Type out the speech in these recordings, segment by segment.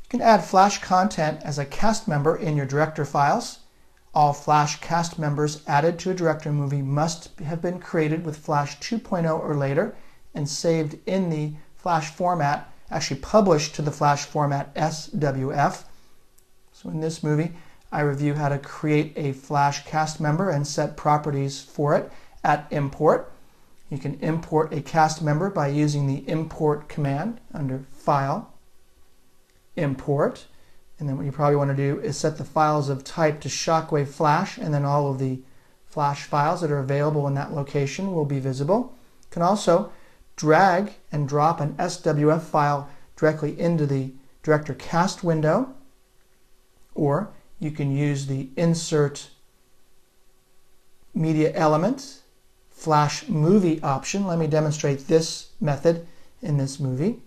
You can add Flash content as a cast member in your director files. All Flash cast members added to a director movie must have been created with Flash 2.0 or later and saved in the Flash format, actually published to the Flash format SWF. So in this movie, I review how to create a Flash cast member and set properties for it at Import. You can import a cast member by using the Import command under File, Import, and then what you probably want to do is set the files of type to Shockwave Flash, and then all of the Flash files that are available in that location will be visible. You can also drag and drop an SWF file directly into the Director Cast window, or you can use the Insert Media Element Flash Movie option. Let me demonstrate this method in this movie.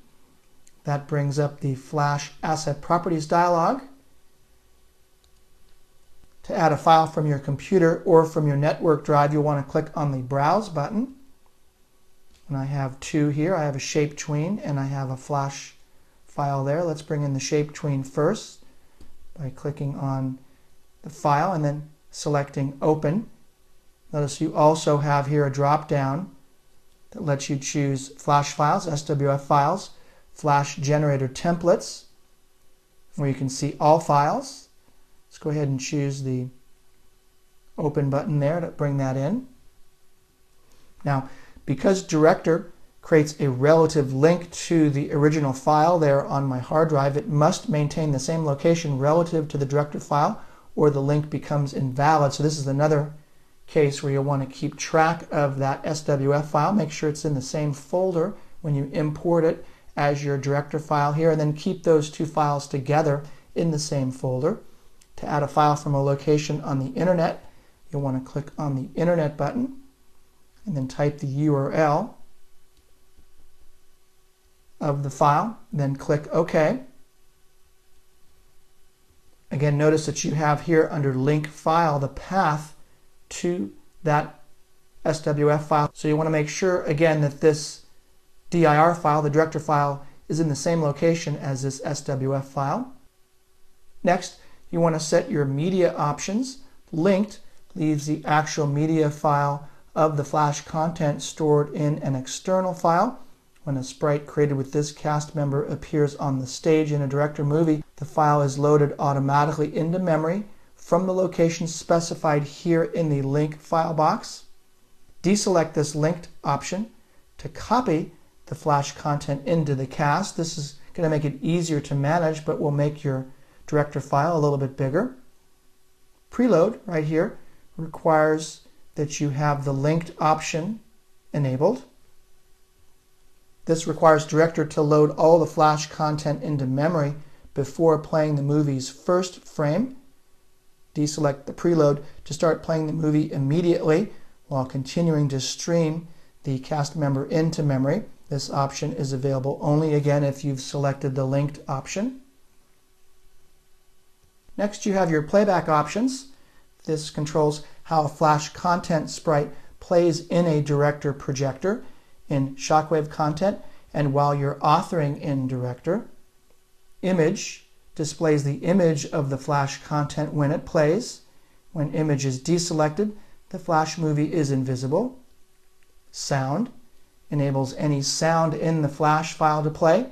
That brings up the Flash Asset Properties dialog. To add a file from your computer or from your network drive, you'll want to click on the Browse button. And I have two here. I have a shape tween and I have a Flash file there. Let's bring in the shape tween first by clicking on the file and then selecting Open. Notice you also have here a drop down that lets you choose Flash files, SWF files, Flash generator templates, where you can see all files. Let's go ahead and choose the Open button there to bring that in. Now, because Director creates a relative link to the original file there on my hard drive, it must maintain the same location relative to the Director file or the link becomes invalid. So this is another case where you'll want to keep track of that SWF file. Make sure it's in the same folder when you import it as your Director file here, and then keep those two files together in the same folder. To add a file from a location on the internet, you'll want to click on the Internet button and then type the URL of the file, then click OK. Again, notice that you have here under Link File the path to that SWF file. So you want to make sure again that this DIR file, the Director file, is in the same location as this SWF file. Next, you want to set your media options. Linked leaves the actual media file of the Flash content stored in an external file. When a sprite created with this cast member appears on the stage in a Director movie, the file is loaded automatically into memory from the location specified here in the link file box. Deselect this linked option to copy the Flash content into the cast. This is going to make it easier to manage, but will make your Director file a little bit bigger. Preload right here requires that you have the linked option enabled. This requires Director to load all the Flash content into memory before playing the movie's first frame. Deselect the preload to start playing the movie immediately while continuing to stream the cast member into memory. This option is available only again if you've selected the linked option. Next, you have your playback options. This controls how a Flash content sprite plays in a Director projector in Shockwave content and while you're authoring in Director. Image displays the image of the Flash content when it plays. When image is deselected, the Flash movie is invisible. Sound enables any sound in the Flash file to play.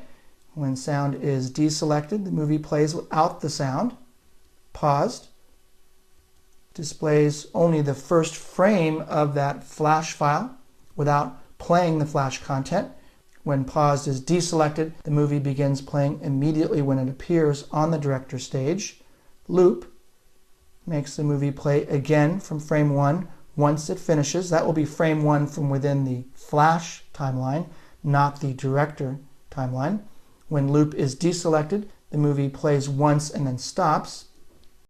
When sound is deselected, the movie plays without the sound. Paused displays only the first frame of that Flash file without playing the Flash content. When paused is deselected, the movie begins playing immediately when it appears on the Director stage. Loop makes the movie play again from frame 1 once it finishes. That will be frame 1 from within the Flash timeline, not the Director timeline. When loop is deselected, the movie plays once and then stops.